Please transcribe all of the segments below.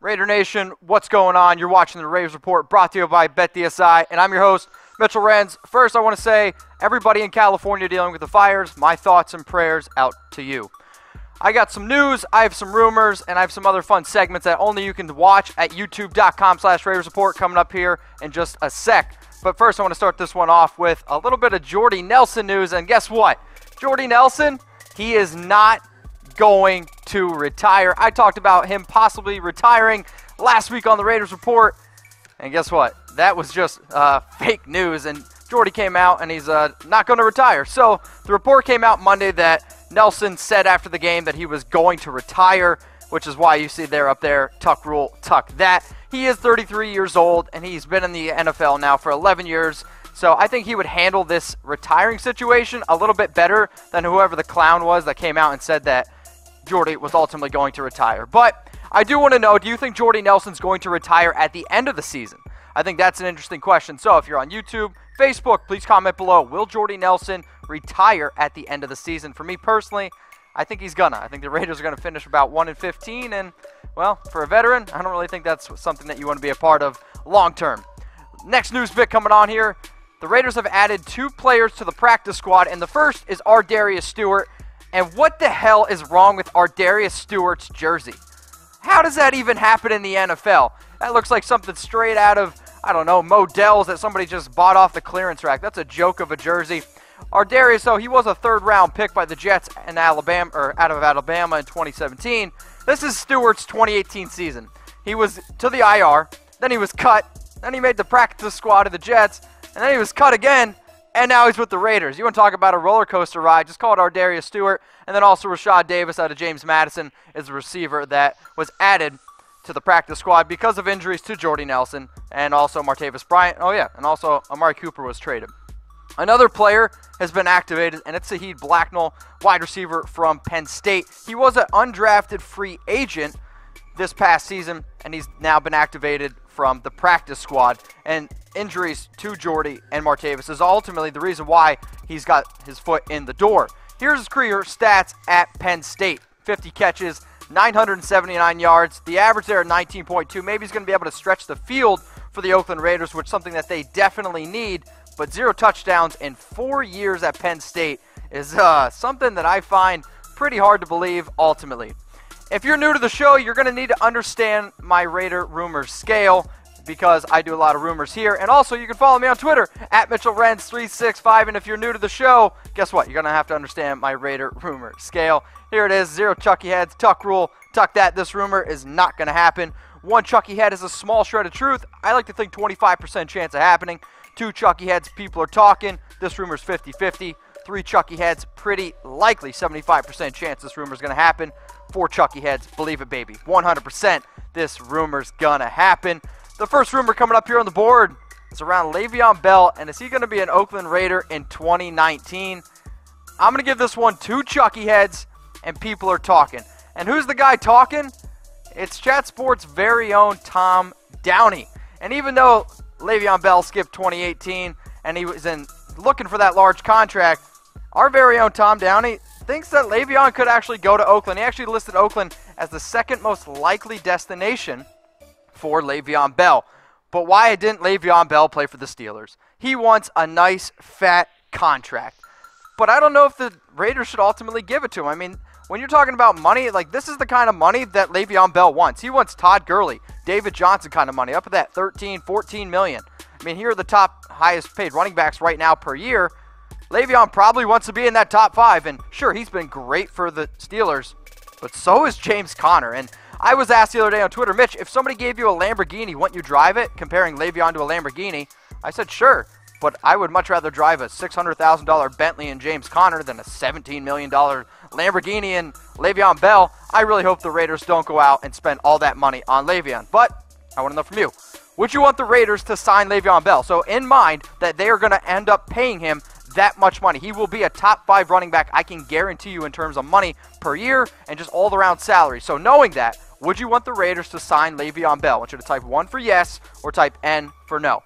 Raider Nation, what's going on? You're watching the Raiders Report, brought to you by BetDSI, and I'm your host, Mitchell Renz. First, I want to say, everybody in California dealing with the fires, my thoughts and prayers out to you. I got some news, I have some rumors, and I have some other fun segments that only you can watch at youtube.com/Raiders Report coming up here in just a sec. But first, I want to start this one off with a little bit of Jordy Nelson news, and guess what? Jordy Nelson, he is not going to retire. I talked about him possibly retiring last week on the Raiders Report, and guess what? That was just fake news, and Jordy came out and he's not going to retire. So the report came out Monday that Nelson said after the game that he was going to retire, which is why you see there up there, tuck rule, tuck that. He is 33 years old, and he's been in the NFL now for 11 years. So I think he would handle this retiring situation a little bit better than whoever the clown was that came out and said that Jordy was ultimately going to retire. But I do want to know, do you think Jordy Nelson's going to retire at the end of the season? I think that's an interesting question. So if you're on YouTube, Facebook, please comment below. Will Jordy Nelson retire at the end of the season? For me personally, I think he's gonna. I think the Raiders are going to finish about 1-15, and, well, for a veteran, I don't really think that's something that you want to be a part of long term. Next news bit coming on here. The Raiders have added 2 players to the practice squad, and the first is Darius Stewart. And what the hell is wrong with Darius Stewart's jersey? How does that even happen in the NFL? That looks like something straight out of, I don't know, Modell's that somebody just bought off the clearance rack. That's a joke of a jersey. Darius, though, he was a third-round pick by the Jets in Alabama, or out of Alabama in 2017. This is Stewart's 2018 season. He was to the IR, then he was cut, then he made the practice squad of the Jets, and then he was cut again. And now he's with the Raiders. You want to talk about a roller coaster ride, just call it Darius Stewart. And then also Rashad Davis out of James Madison is the receiver that was added to the practice squad because of injuries to Jordy Nelson and also Martavis Bryant. Oh, yeah, and also Amari Cooper was traded. Another player has been activated, and it's Saeed Blacknall, wide receiver from Penn State. He was an undrafted free agent this past season, and he's now been activated from the practice squad. And injuries to Jordy and Martavis is ultimately the reason why he's got his foot in the door. Here's his career stats at Penn State. 50 catches, 979 yards. The average there at 19.2. Maybe he's going to be able to stretch the field for the Oakland Raiders, which is something that they definitely need. But 0 touchdowns in 4 years at Penn State is something that I find pretty hard to believe ultimately. If you're new to the show, you're going to need to understand my Raider rumors scale, because I do a lot of rumors here. And also, you can follow me on Twitter at MitchellRenz365. And if you're new to the show, guess what? You're going to have to understand my Raider rumor scale. Here it is, 0 Chucky heads, tuck rule, tuck that. This rumor is not going to happen. 1 Chucky head is a small shred of truth. I like to think 25% chance of happening. 2 Chucky heads, people are talking. This rumor is 50-50. 3 Chucky heads, pretty likely 75% chance this rumor is going to happen. 4 Chucky heads, believe it, baby. 100% this rumor's going to happen. The first rumor coming up here on the board is around Le'Veon Bell, and is he going to be an Oakland Raider in 2019? I'm going to give this one 2 Chucky heads, and people are talking. And who's the guy talking? It's Chat Sports' very own Tom Downey. And even though Le'Veon Bell skipped 2018 and he was looking for that large contract, our very own Tom Downey thinks that Le'Veon could actually go to Oakland. He actually listed Oakland as the second most likely destination for Le'Veon Bell. But why didn't Le'Veon Bell play for the Steelers? He wants a nice, fat contract. But I don't know if the Raiders should ultimately give it to him. I mean, when you're talking about money, like, this is the kind of money that Le'Veon Bell wants. He wants Todd Gurley, David Johnson kind of money, up at that 13, 14 million. I mean, here are the top highest paid running backs right now per year. Le'Veon probably wants to be in that top 5, and sure, he's been great for the Steelers, but so is James Conner. And I was asked the other day on Twitter, Mitch, if somebody gave you a Lamborghini, wouldn't you drive it? Comparing Le'Veon to a Lamborghini. I said, sure, but I would much rather drive a $600,000 Bentley and James Conner than a $17 million Lamborghini and Le'Veon Bell. I really hope the Raiders don't go out and spend all that money on Le'Veon. But I want to know from you, would you want the Raiders to sign Le'Veon Bell? So in mind that they are going to end up paying him that much money. He will be a top 5 running back, I can guarantee you, in terms of money per year and just all around salary. So knowing that, would you want the Raiders to sign Le'Veon Bell? I want you to type 1 for yes or type N for no.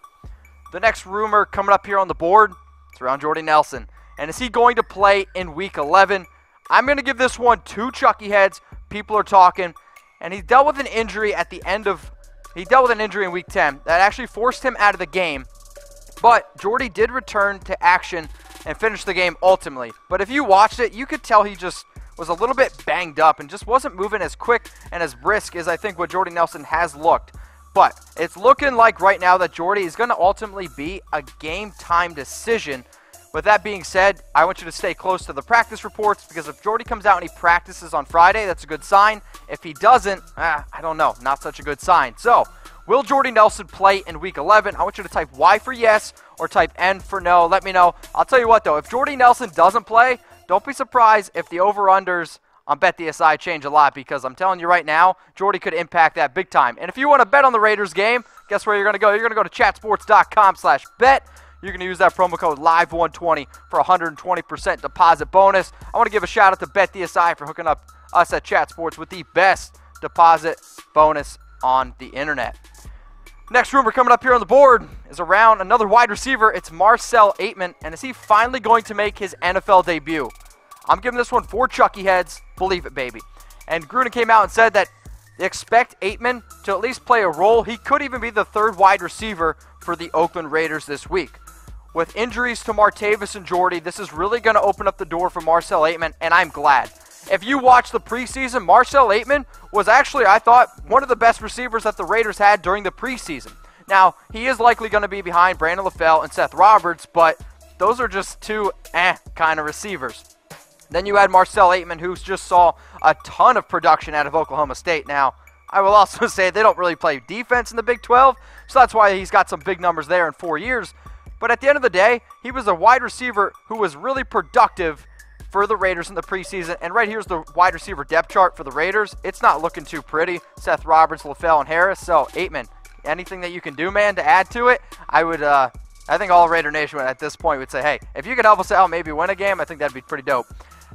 The next rumor coming up here on the board is around Jordy Nelson. And is he going to play in Week 11? I'm going to give this one 2 Chucky heads. People are talking. And he dealt with an injury at the end of, he dealt with an injury in week 10 that actually forced him out of the game. But Jordy did return to action and finish the game ultimately. But if you watched it, you could tell he just was a little bit banged up and just wasn't moving as quick and as brisk as I think what Jordy Nelson has looked. But it's looking like right now that Jordy is going to ultimately be a game time decision. With that being said, I want you to stay close to the practice reports, because if Jordy comes out and he practices on Friday, that's a good sign. If he doesn't, I don't know, not such a good sign. So, will Jordy Nelson play in Week 11? I want you to type Y for yes or type N for no. Let me know. I'll tell you what, though, if Jordy Nelson doesn't play, don't be surprised if the over-unders on BetDSI change a lot, because I'm telling you right now, Jordy could impact that big time. And if you want to bet on the Raiders game, guess where you're going to go? You're going to go to chatsports.com/bet. You're going to use that promo code LIVE120 for 120% deposit bonus. I want to give a shout out to BetDSI for hooking up us at Chat Sports with the best deposit bonus on the internet. Next rumor coming up here on the board is around another wide receiver. It's Marcell Ateman, and is he finally going to make his NFL debut? I'm giving this one 4 Chucky heads. Believe it, baby. And Gruden came out and said that they expect Ateman to at least play a role. He could even be the 3rd wide receiver for the Oakland Raiders this week. With injuries to Martavis and Jordy, this is really going to open up the door for Marcell Ateman, and I'm glad. If you watch the preseason, Marcell Ateman was actually, I thought, one of the best receivers that the Raiders had during the preseason. Now, he is likely going to be behind Brandon LaFell and Seth Roberts, but those are just 2 kind of receivers. Then you had Marcell Ateman, who just saw a ton of production out of Oklahoma State. Now, I will also say they don't really play defense in the Big 12, so that's why he's got some big numbers there in 4 years. But at the end of the day, he was a wide receiver who was really productive for the Raiders in the preseason. And right here's the wide receiver depth chart for the Raiders. It's not looking too pretty. Seth Roberts, LaFell, and Harris. So, Ateman, anything that you can do, man, to add to it, I would, I think all Raider Nation at this point would say, hey, if you could help us out, maybe win a game, I think that'd be pretty dope.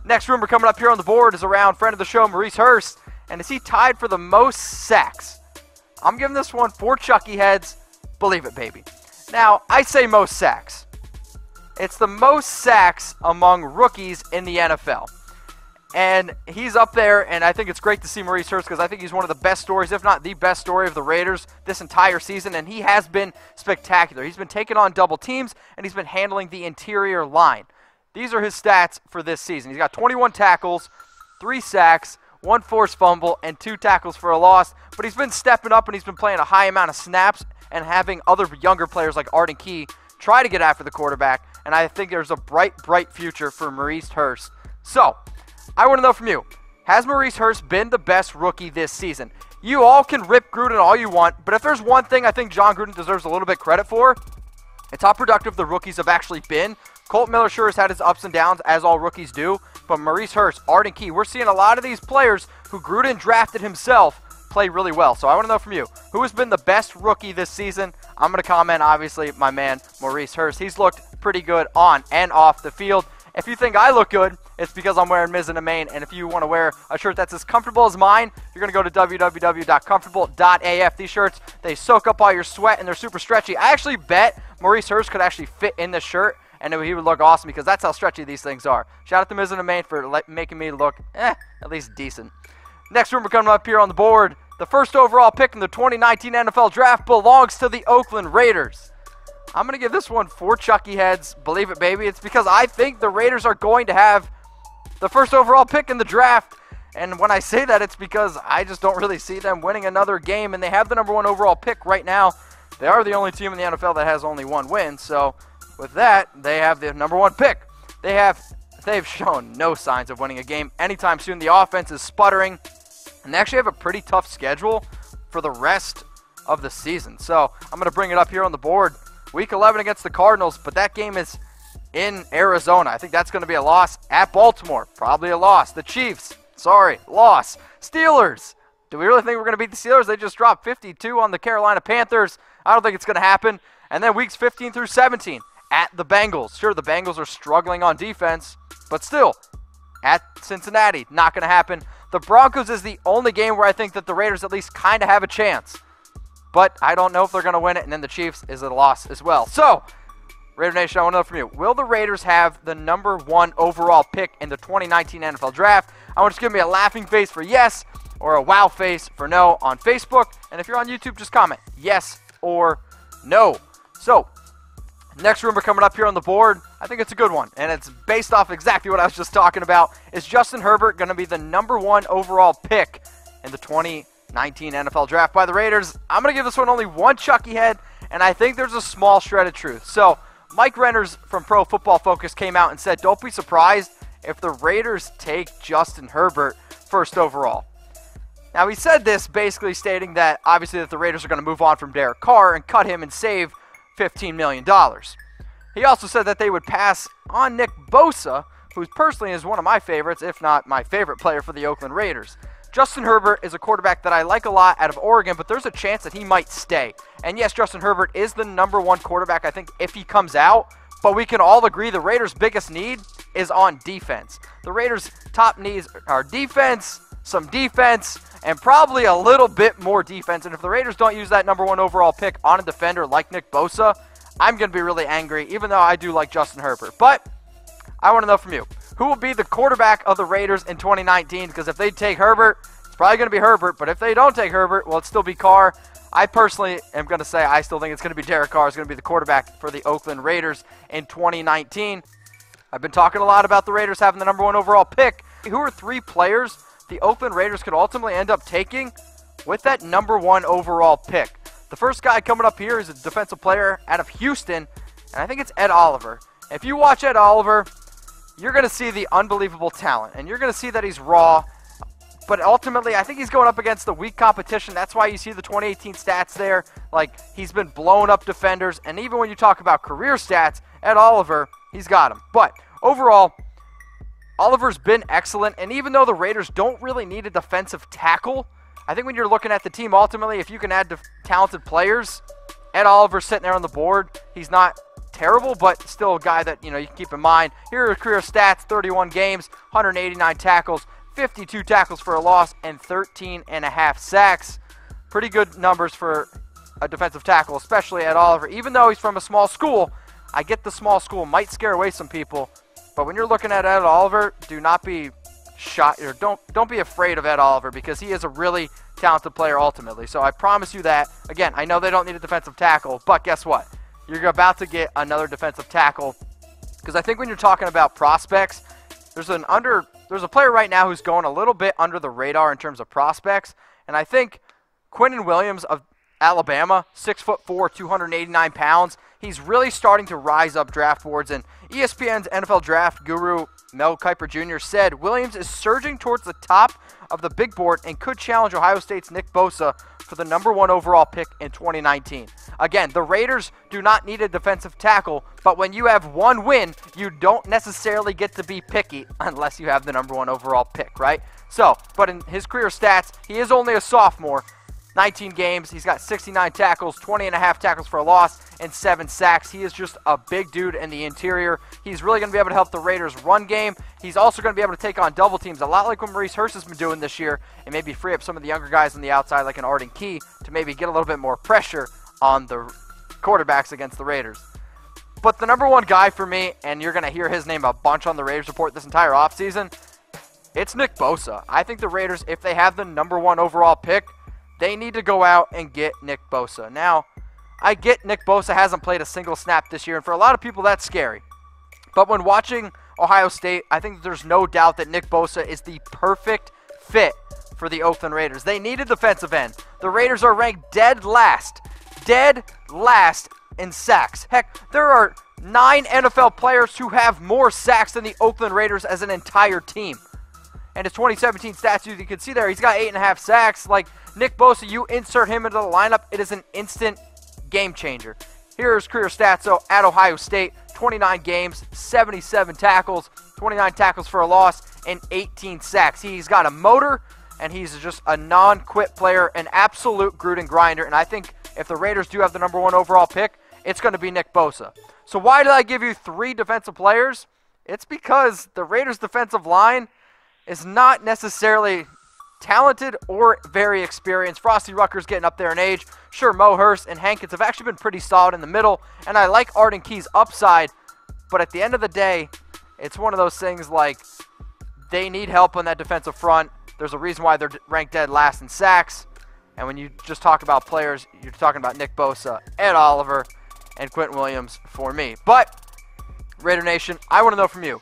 Next rumor coming up here on the board is around friend of the show, Maurice Hurst. And is he tied for the most sacks? I'm giving this one 4 Chucky heads. Believe it, baby. Now, I say most sacks. It's the most sacks among rookies in the NFL. And he's up there, and I think it's great to see Maurice Hurst, because I think he's one of the best stories, if not the best story of the Raiders this entire season, and he has been spectacular. He's been taking on double teams, and he's been handling the interior line. These are his stats for this season. He's got 21 tackles, 3 sacks, 1 forced fumble, and 2 tackles for a loss. But he's been stepping up, and he's been playing a high amount of snaps and having other younger players like Arden Key try to get after the quarterback. And I think there's a bright, bright future for Maurice Hurst. So, I want to know from you, has Maurice Hurst been the best rookie this season? You all can rip Gruden all you want, but if there's one thing I think John Gruden deserves a little bit credit for, it's how productive the rookies have actually been. Colt Miller sure has had his ups and downs, as all rookies do, but Maurice Hurst, Arden Key, we're seeing a lot of these players who Gruden drafted himself play really well. So I want to know from you, who has been the best rookie this season? I'm going to comment, obviously, my man, Maurice Hurst. He's looked pretty good on and off the field. If you think I look good, it's because I'm wearing Miz in the main. And if you want to wear a shirt that's as comfortable as mine, you're going to go to www.comfortable.af. These shirts, they soak up all your sweat, and they're super stretchy. I actually bet Maurice Hurst could actually fit in this shirt, and he would look awesome, because that's how stretchy these things are. Shout out to Miz in the main for making me look, at least decent. Next rumor coming up here on the board, the first overall pick in the 2019 NFL Draft belongs to the Oakland Raiders. I'm going to give this one 4 Chucky heads. Believe it, baby. It's because I think the Raiders are going to have the first overall pick in the draft. And when I say that, it's because I just don't really see them winning another game. And they have the number 1 overall pick right now. They are the only team in the NFL that has only 1 win. So with that, they have the number 1 pick. They've shown no signs of winning a game anytime soon. The offense is sputtering. And they actually have a pretty tough schedule for the rest of the season. So I'm going to bring it up here on the board. Week 11 against the Cardinals, but that game is in Arizona. I think that's going to be a loss. At Baltimore, probably a loss. The Chiefs, sorry, loss. Steelers, do we really think we're going to beat the Steelers? They just dropped 52 on the Carolina Panthers. I don't think it's going to happen. And then weeks 15 through 17 at the Bengals. Sure, the Bengals are struggling on defense, but still, at Cincinnati, not going to happen. The Broncos is the only game where I think that the Raiders at least kind of have a chance. But I don't know if they're going to win it, and then the Chiefs is a loss as well. So, Raider Nation, I want to know from you, will the Raiders have the number 1 overall pick in the 2019 NFL Draft? I want you to give me a laughing face for yes, or a wow face for no on Facebook. And if you're on YouTube, just comment yes or no. So, next rumor coming up here on the board, I think it's a good one, and it's based off exactly what I was just talking about. Is Justin Herbert going to be the #1 overall pick in the 2019 NFL Draft by the Raiders? I'm going to give this one only one Chucky head, and I think there's a small shred of truth. So, Mike Renners from Pro Football Focus came out and said, don't be surprised if the Raiders take Justin Herbert first overall. Now, he said this basically stating that, obviously, that the Raiders are going to move on from Derek Carr and cut him and save $15 million. He also said that they would pass on Nick Bosa, who personally is one of my favorites, if not my favorite player for the Oakland Raiders. Justin Herbert is a quarterback that I like a lot out of Oregon, but there's a chance that he might stay. And yes, Justin Herbert is the #1 quarterback, I think, if he comes out. But we can all agree the Raiders' biggest need is on defense. The Raiders' top needs are defense, some defense, and probably a little bit more defense. And if the Raiders don't use that #1 overall pick on a defender like Nick Bosa, I'm going to be really angry, even though I do like Justin Herbert. But I want to know from you, who will be the quarterback of the Raiders in 2019? Because if they take Herbert, it's probably going to be Herbert. But if they don't take Herbert, well, it'll still be Carr. I personally am going to say I still think it's going to be Derek Carr is going to be the quarterback for the Oakland Raiders in 2019. I've been talking a lot about the Raiders having the #1 overall pick. Who are 3 players the Oakland Raiders could ultimately end up taking with that #1 overall pick? The first guy coming up here is a defensive player out of Houston, and I think it's Ed Oliver. If you watch Ed Oliver, you're going to see the unbelievable talent, and you're going to see that he's raw. But ultimately, I think he's going up against the weak competition. That's why you see the 2018 stats there. Like, he's been blowing up defenders. And even when you talk about career stats, Ed Oliver, he's got him. But overall, Oliver's been excellent. And even though the Raiders don't really need a defensive tackle, I think when you're looking at the team, ultimately, if you can add talented players, Ed Oliver's sitting there on the board. He's not terrible, but still a guy that, you can keep in mind. Here are career stats: 31 games, 189 tackles, 52 tackles for a loss, and 13.5 sacks. Pretty good numbers for a defensive tackle, especially Ed Oliver. Even though he's from a small school, I get the small school might scare away some people. But when you're looking at Ed Oliver, do not be shot, or don't be afraid of Ed Oliver, because he is a really talented player ultimately. So I promise you that. Again, I know they don't need a defensive tackle, but guess what? You're about to get another defensive tackle, because I think when you're talking about prospects, there's a player right now who's going a little bit under the radar in terms of prospects, and I think Quinnen Williams of Alabama, 6'4", 289 pounds. He's really starting to rise up draft boards, and ESPN's NFL draft guru Mel Kiper Jr. said Williams is surging towards the top of the big board and could challenge Ohio State's Nick Bosa for the #1 overall pick in 2019. Again, the Raiders do not need a defensive tackle, but when you have one win, you don't necessarily get to be picky unless you have the #1 overall pick, right? So, but in his career stats, he is only a sophomore. 19 games, he's got 69 tackles, 20.5 tackles for a loss, and 7 sacks. He is just a big dude in the interior. He's really going to be able to help the Raiders' run game. He's also going to be able to take on double teams, a lot like what Maurice Hurst has been doing this year, and maybe free up some of the younger guys on the outside like an Arden Key to maybe get a little bit more pressure on the quarterbacks against the Raiders. But the #1 guy for me, and you're going to hear his name a bunch on the Raiders Report this entire offseason, it's Nick Bosa. I think the Raiders, if they have the #1 overall pick, they need to go out and get Nick Bosa. Now, I get Nick Bosa hasn't played a single snap this year, and for a lot of people, that's scary. But when watching Ohio State, I think there's no doubt that Nick Bosa is the perfect fit for the Oakland Raiders. They need a defensive end. The Raiders are ranked dead last in sacks. Heck, there are 9 NFL players who have more sacks than the Oakland Raiders as an entire team. And his 2017 stats, you can see there, he's got 8.5 sacks. Like, Nick Bosa, you insert him into the lineup, it is an instant game changer. Here are his career stats. So, at Ohio State, 29 games, 77 tackles, 29 tackles for a loss, and 18 sacks. He's got a motor, and he's just a non-quit player, an absolute Groot and grinder. And I think if the Raiders do have the #1 overall pick, it's going to be Nick Bosa. So why did I give you 3 defensive players? It's because the Raiders' defensive line is not necessarily talented or very experienced. Frosty Rucker's getting up there in age. Sure, Mo Hurst and Hankins have actually been pretty solid in the middle, and I like Arden Key's upside, but at the end of the day, it's one of those things like they need help on that defensive front. There's a reason why they're ranked dead last in sacks. And when you just talk about players, you're talking about Nick Bosa, Ed Oliver, and Quentin Williams for me. But, Raider Nation, I want to know from you.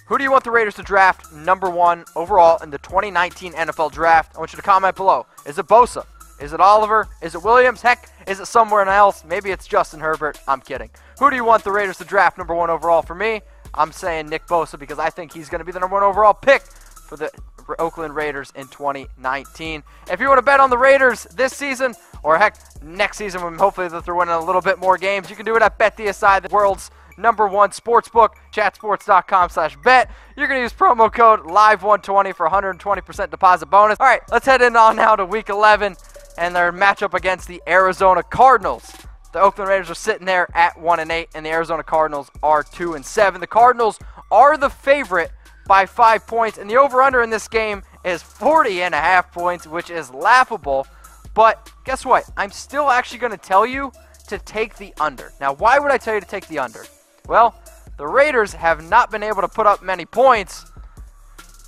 Who do you want the Raiders to draft #1 overall in the 2019 NFL Draft? I want you to comment below. Is it Bosa? Is it Oliver? Is it Williams? Heck, is it somewhere else? Maybe it's Justin Herbert. I'm kidding. Who do you want the Raiders to draft #1 overall? For me, I'm saying Nick Bosa because I think he's going to be the #1 overall pick for the Oakland Raiders in 2019. If you want to bet on the Raiders this season, or heck, next season when hopefully they're winning a little bit more games, you can do it at BetDSI, the world's #1 sportsbook, chatsports.com/bet. You're going to use promo code LIVE120 for 120% deposit bonus. All right, let's head in on now to Week 11 and their matchup against the Arizona Cardinals. The Oakland Raiders are sitting there at 1-8, and the Arizona Cardinals are 2-7. The Cardinals are the favorite by 5 points, and the over-under in this game is 40.5 points, which is laughable. But guess what? I'm still actually going to tell you to take the under. Now, why would I tell you to take the under? Well, the Raiders have not been able to put up many points,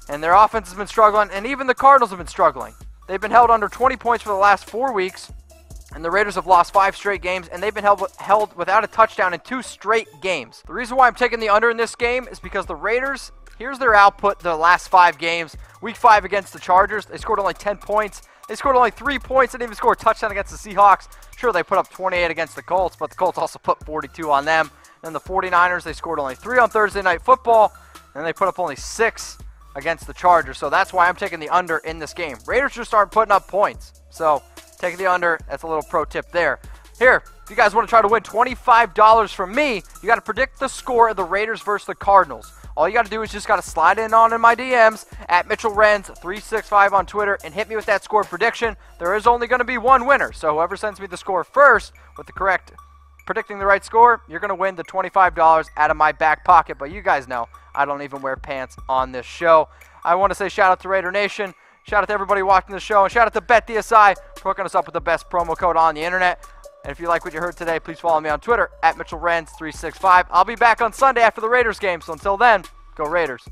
and their offense has been struggling, and even the Cardinals have been struggling. They've been held under 20 points for the last 4 weeks, and the Raiders have lost 5 straight games, and they've been held without a touchdown in 2 straight games. The reason why I'm taking the under in this game is because the Raiders, here's their output the last 5 games. Week 5 against the Chargers, they scored only 10 points. They scored only 3 points. They didn't even score a touchdown against the Seahawks. Sure, they put up 28 against the Colts, but the Colts also put 42 on them. Then the 49ers, they scored only 3 on Thursday Night Football, and they put up only 6 against the Chargers. So that's why I'm taking the under in this game. Raiders just aren't putting up points. So taking the under, that's a little pro tip there. Here, if you guys want to try to win $25 from me, you got to predict the score of the Raiders versus the Cardinals. All you got to do is just got to slide in my DMs at MitchellRenz365 on Twitter and hit me with that score prediction. There is only going to be one winner, so whoever sends me the score first with the correct predicting the right score, you're going to win the $25 out of my back pocket. But you guys know I don't even wear pants on this show. I want to say shout out to Raider Nation, shout out to everybody watching the show, and shout out to BetDSI for hooking us up with the best promo code on the internet. And if you like what you heard today, please follow me on Twitter at MitchellRenz365. I'll be back on Sunday after the Raiders game, so until then, go Raiders.